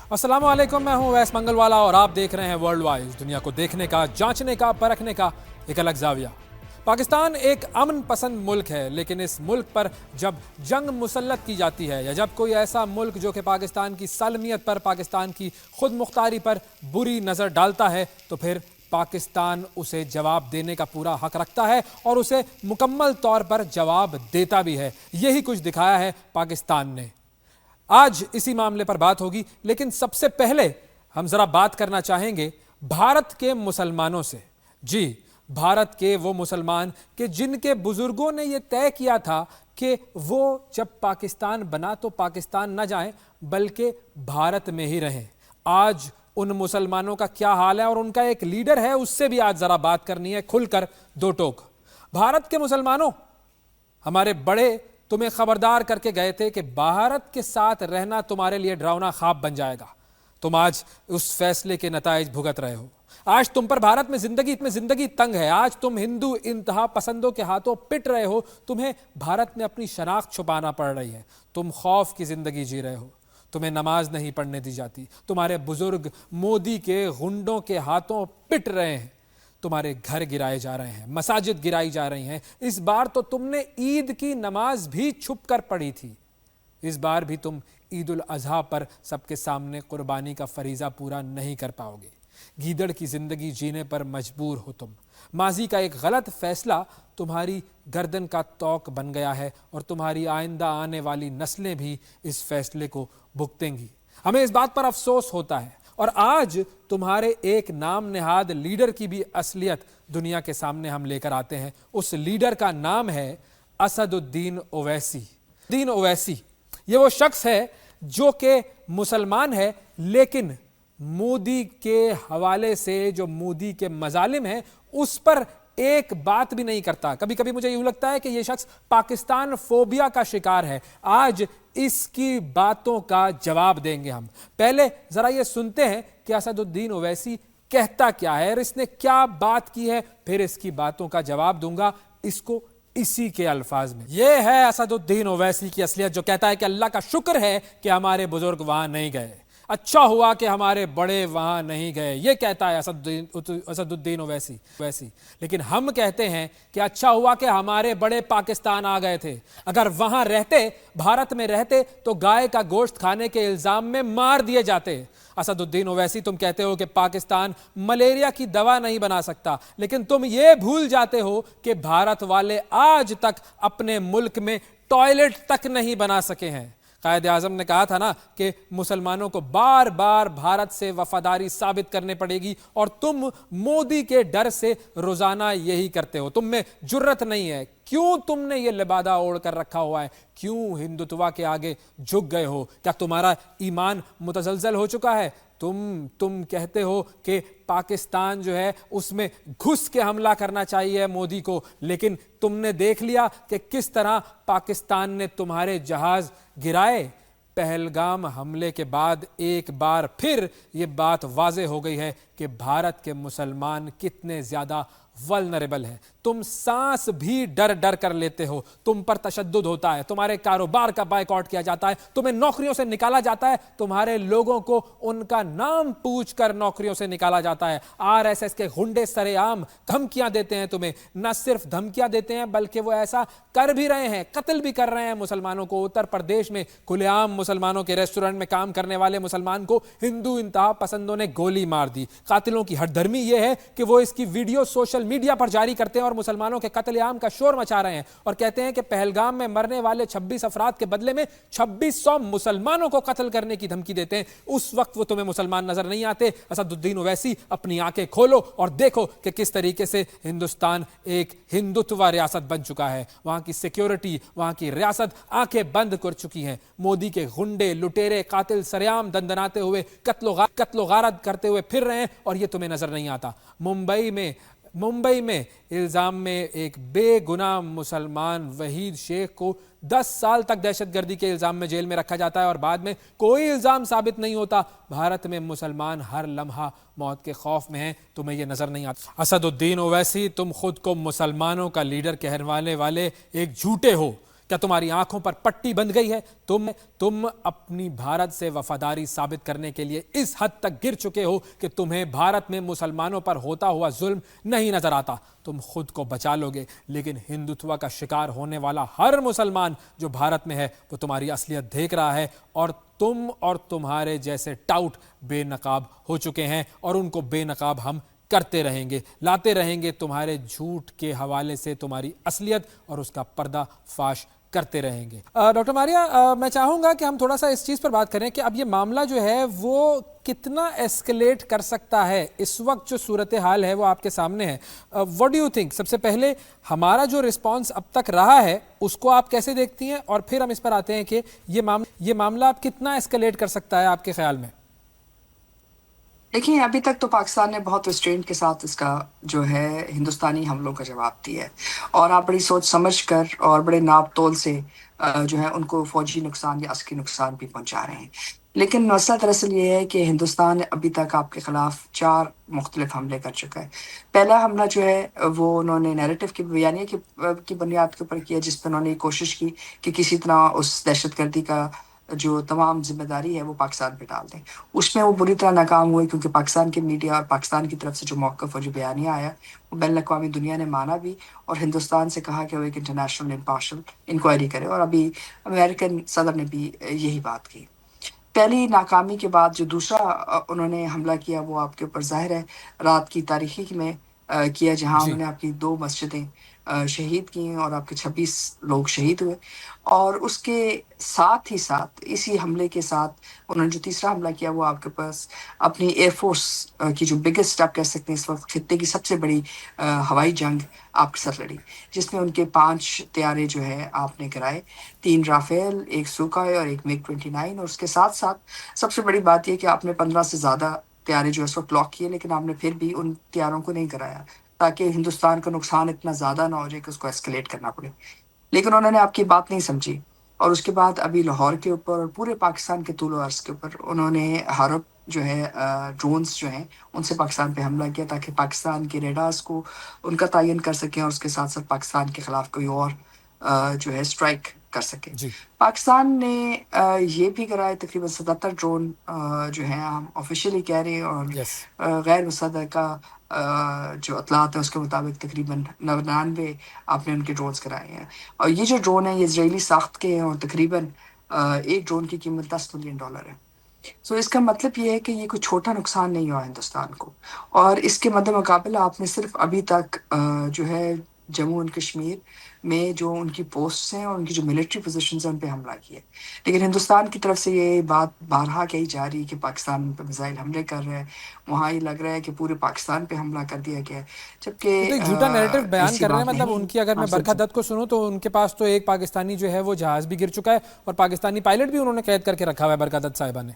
अस्सलाम वालेकुम, मैं हूं वैस मंगलवाला और आप देख रहे हैं वर्ल्ड वाइज। दुनिया को देखने का, जांचने का, परखने का एक अलग जाविया। पाकिस्तान एक अमन पसंद मुल्क है, लेकिन इस मुल्क पर जब जंग मुसल्लत की जाती है या जब कोई ऐसा मुल्क जो कि पाकिस्तान की सालमियत पर, पाकिस्तान की खुद मुख्तारी पर बुरी नज़र डालता है, तो फिर पाकिस्तान उसे जवाब देने का पूरा हक रखता है और उसे मुकम्मल तौर पर जवाब देता भी है। यही कुछ दिखाया है पाकिस्तान ने। आज इसी मामले पर बात होगी, लेकिन सबसे पहले हम जरा बात करना चाहेंगे भारत के मुसलमानों से। जी, भारत के वो मुसलमान कि जिनके बुजुर्गों ने ये तय किया था कि वो जब पाकिस्तान बना तो पाकिस्तान न जाएं बल्कि भारत में ही रहें। आज उन मुसलमानों का क्या हाल है और उनका एक लीडर है, उससे भी आज जरा बात करनी है खुलकर दो टोक। भारत के मुसलमानों, हमारे बड़े तुम्हें खबरदार करके गए थे कि भारत के साथ रहना तुम्हारे लिए डरावना ख्वाब बन जाएगा। तुम आज उस फैसले के नताइज भुगत रहे हो। आज तुम पर भारत में जिंदगी तंग है। आज तुम हिंदू इंतहा पसंदों के हाथों पिट रहे हो। तुम्हें भारत में अपनी शनाख्त छुपाना पड़ रही है। तुम खौफ की जिंदगी जी रहे हो। तुम्हें नमाज नहीं पढ़ने दी जाती। तुम्हारे बुजुर्ग मोदी के गुंडों के हाथों पिट रहे हैं। तुम्हारे घर गिराए जा रहे हैं, मसाजिद गिराई जा रही हैं। इस बार तो तुमने ईद की नमाज भी छुप कर पढ़ी थी। इस बार भी तुम ईद उल अजहा पर सबके सामने कुर्बानी का फरीजा पूरा नहीं कर पाओगे। गीदड़ की जिंदगी जीने पर मजबूर हो तुम। माजी का एक गलत फैसला तुम्हारी गर्दन का तौक बन गया है और तुम्हारी आइंदा आने वाली नस्लें भी इस फैसले को भुगतेंगी। हमें इस बात पर अफसोस होता है और आज तुम्हारे एक नाम नेहाद लीडर की भी असलियत दुनिया के सामने हम लेकर आते हैं। उस लीडर का नाम है असदुद्दीन ओवैसी। दीन ओवैसी ये वो शख्स है जो कि मुसलमान है, लेकिन मोदी के हवाले से जो मोदी के मजालिम हैं उस पर एक बात भी नहीं करता। कभी कभी मुझे यूं लगता है कि यह शख्स पाकिस्तान फोबिया का शिकार है। आज इसकी बातों का जवाब देंगे हम। पहले जरा ये सुनते हैं कि असदुद्दीन ओवैसी कहता क्या है और इसने क्या बात की है, फिर इसकी बातों का जवाब दूंगा इसको इसी के अल्फाज में। यह है असदुद्दीन ओवैसी की असलियत, जो कहता है कि अल्लाह का शुक्र है कि हमारे बुजुर्ग वहां नहीं गए, अच्छा हुआ कि हमारे बड़े वहां नहीं गए। ये कहता है असदुद्दीन ओवैसी। लेकिन हम कहते हैं कि अच्छा हुआ कि हमारे बड़े पाकिस्तान आ गए थे। अगर वहां रहते, भारत में रहते, तो गाय का गोश्त खाने के इल्जाम में मार दिए जाते। असदुद्दीन ओवैसी, तुम कहते हो कि पाकिस्तान मलेरिया की दवा नहीं बना सकता, लेकिन तुम ये भूल जाते हो कि भारत वाले आज तक अपने मुल्क में टॉयलेट तक नहीं बना सके हैं। कायदे आजम ने कहा था ना कि मुसलमानों को बार बार भारत से वफादारी साबित करनी पड़ेगी, और तुम मोदी के डर से रोजाना यही करते हो। तुम में जुर्रत नहीं है। क्यों तुमने ये लिबादा ओढ़ कर रखा हुआ है? क्यों हिंदुत्व के आगे झुक गए हो? क्या तुम्हारा ईमान मुतजलजल हो चुका है? तुम कहते हो कि पाकिस्तान जो है उसमें घुस के हमला करना चाहिए मोदी को, लेकिन तुमने देख लिया कि किस तरह पाकिस्तान ने तुम्हारे जहाज गिराए। पहलगाम हमले के बाद एक बार फिर ये बात वाज़े हो गई है कि भारत के मुसलमान कितने ज़्यादा वल्नरेबल है। तुम सांस भी डर डर कर लेते हो। तुम पर तशद्दुद होता है, तुम्हारे कारोबार का बायकॉट किया जाता है, तुम्हें नौकरियों से निकाला जाता है, तुम्हारे लोगों को उनका नाम पूछकर नौकरियों से निकाला जाता है। आरएसएस के गुंडे सरेआम धमकियां देते हैं तुम्हें। न सिर्फ धमकियां देते हैं बल्कि वो ऐसा कर भी रहे हैं, कत्ल भी कर रहे हैं मुसलमानों को। उत्तर प्रदेश में खुलेआम मुसलमानों के रेस्टोरेंट में काम करने वाले मुसलमान को हिंदू इंतहा पसंदों ने गोली मार दी। कातिलों की हठधर्मी यह है कि वो इसकी वीडियो सोशल मीडिया पर जारी करते हैं और मुसलमानों के कत्लेआम का शोर मचा रहे हैं और कहते हैं कि पहलगाम में मरने वाले 26 अफराद के बदले में 2600 मुसलमानों को कत्ल करने की धमकी देते हैं। उस वक्त वो तुम्हें मुसलमान नजर नहीं आते। असदुद्दीन ओवैसी, अपनी आंखें खोलो और देखो कि किस तरीके से हिंदुस्तान एक हिंदुत्व रियासत बन चुका है। वहां की सिक्योरिटी, वहां की रियासत आंखें बंद कर चुकी हैं। मोदी के गुंडे, लुटेरे, कातिल सरेआम दंदनाते हुए, कत्लो गारत करते हुए फिर रहे हैं और ये तुम्हें नजर नहीं आता। मुंबई में इल्ज़ाम में एक बेगुनाह मुसलमान वहीद शेख को 10 साल तक दहशतगर्दी के इल्ज़ाम में जेल में रखा जाता है और बाद में कोई इल्ज़ाम साबित नहीं होता। भारत में मुसलमान हर लम्हा मौत के खौफ में हैं, तुम्हें यह नज़र नहीं आता। असदुद्दीन ओवैसी, तुम खुद को मुसलमानों का लीडर कहने वाले एक झूठे हो। کیا تمہاری آنکھوں پر پٹی بندھ گئی ہے؟ تم اپنی بھارت سے وفاداری ثابت کرنے کے لیے اس حد تک گر چکے ہو کہ تمہیں بھارت میں مسلمانوں پر ہوتا ہوا ظلم نہیں نظر آتا۔ تم خود کو بچا لو گے، لیکن ہندوتوا کا شکار ہونے والا ہر مسلمان جو بھارت میں ہے وہ تمہاری اصلیت دیکھ رہا ہے، اور تم اور تمہارے جیسے ٹاؤٹ بے نقاب ہو چکے ہیں، اور ان کو بے نقاب ہم کرتے رہیں گے، لاتے رہیں گے تمہارے جھوٹ کے حوالے سے تمہاری اصلیت اور اس کا پردہ فاش کرتے رہیں گے۔ ڈاکٹر ماریا، میں چاہوں گا کہ ہم تھوڑا سا اس چیز پر بات کریں کہ اب یہ معاملہ جو ہے وہ کتنا ایسکلیٹ کر سکتا ہے۔ اس وقت جو صورتحال ہے وہ آپ کے سامنے ہے، واٹ ڈو یو تھنک؟ سب سے پہلے ہمارا جو رسپانس اب تک رہا ہے اس کو آپ کیسے دیکھتی ہیں، اور پھر ہم اس پر آتے ہیں کہ یہ معاملہ اب کتنا ایسکلیٹ کر سکتا ہے آپ کے خیال میں؟ دیکھیں، ابھی تک تو پاکستان نے بہت ریسٹرینٹ کے ساتھ اس کا جو ہے ہندوستانی حملوں کا جواب دیا ہے، اور آپ بڑی سوچ سمجھ کر اور بڑے ناپ تول سے جو ہے ان کو فوجی نقصان یا عسکری نقصان بھی پہنچا رہے ہیں۔ لیکن مسئلہ دراصل یہ ہے کہ ہندوستان ابھی تک آپ کے خلاف 4 مختلف حملے کر چکا ہے۔ پہلا حملہ جو ہے وہ انہوں نے نیریٹو کی بیانیے کی بنیاد کے اوپر کیا، جس پہ انہوں نے کوشش کی کہ کسی طرح اس دہشت گردی کا جو تمام ذمہ داری ہے وہ پاکستان پہ ڈال دیں۔ اس میں وہ بری طرح ناکام ہوئے، کیونکہ پاکستان کے میڈیا اور پاکستان کی طرف سے جو موقف اور جو بیانیہ آیا وہ بین الاقوامی دنیا نے مانا بھی، اور ہندوستان سے کہا کہ وہ ایک انٹرنیشنل امپارشل انکوائری کرے، اور ابھی امریکن صدر نے بھی یہی بات کی۔ پہلی ناکامی کے بعد جو دوسرا انہوں نے حملہ کیا وہ آپ کے اوپر ظاہر ہے رات کی تاریخی میں کیا، جہاں انہوں نے آپ کی 2 مسجدیں شہید کی اور آپ کے 26 لوگ شہید ہوئے، اور اس کے ساتھ ہی ساتھ اسی حملے کے ساتھ انہوں نے جو تیسرا حملہ کیا وہ آپ کے پاس اپنی ایئر فورس کی جو بگسٹ آپ کہہ سکتے ہیں اس وقت خطے کی سب سے بڑی ہوائی جنگ آپ کے ساتھ لڑی، جس میں ان کے 5 طیارے جو ہے آپ نے گرائے، 3 رافیل، 1 سوکھائے اور 1 MiG 29، اور اس کے ساتھ ساتھ سب سے بڑی بات یہ کہ آپ نے 15 سے زیادہ طیارے جو اس وقت لاک کیے، لیکن آپ نے پھر بھی ان طیاروں کو نہیں گرایا تاکہ ہندوستان کا نقصان اتنا زیادہ نہ ہو جائے کہ اس کو ایسکلیٹ کرنا پڑے۔ لیکن انہوں نے آپ کی بات نہیں سمجھی، اور اس کے بعد ابھی لاہور کے اوپر اور پورے پاکستان کے طول و عرض کے اوپر انہوں نے ہارپ جو ہے ڈرونز جو ہیں ان سے پاکستان پہ حملہ کیا، تاکہ پاکستان کے ریڈارز کو ان کا تعین کر سکیں، اور اس کے ساتھ ساتھ پاکستان کے خلاف کوئی اور جو ہے اسٹرائک کر سکے۔ جی، پاکستان نے یہ بھی کرائے تقریباً 77 ڈرون جو ہیں ہم آفیشیلی کہہ رہے ہیں، یس، اور غیر مصدقہ جو اطلاعات ہیں اس کے مطابق تقریباً 99 آپ نے ان کے ڈرونز کرائے ہیں، اور یہ جو ڈرون ہیں یہ اسرائیلی ساخت کے ہیں، اور تقریباً ایک ڈرون کی قیمت $10 ملین ہے۔ سو اس کا مطلب یہ ہے کہ یہ کوئی چھوٹا نقصان نہیں ہوا ہندوستان کو، اور اس کے مد مقابل آپ نے صرف ابھی تک جو ہے جموں اینڈ کشمیر میں جو ان کی پوسٹس ہیں اور ان کی جو ملٹری پوزیشنز ہیں ان پہ حملہ کیا ہے، لیکن ہندوستان کی طرف سے یہ بات بارہا کہی جا رہی ہے کہ پاکستان پہ میزائل حملے کر رہے ہیں، وہاں یہ لگ رہا ہے کہ پورے پاکستان پہ حملہ کر دیا گیا ہے، یہ جبکہ تو ایک جھوٹا نیریٹو بیان ایسی کر رہے ہیں۔ بات مطلب نہیں ان ہے۔ کی اگر میں آپ برکھا دت کو سنوں تو ان کے پاس تو ایک پاکستانی جو ہے وہ جہاز بھی گر چکا ہے، اور پاکستانی پائلٹ بھی انہوں نے قید کر کے رکھا ہوا ہے برکھا دت صاحبہ نے۔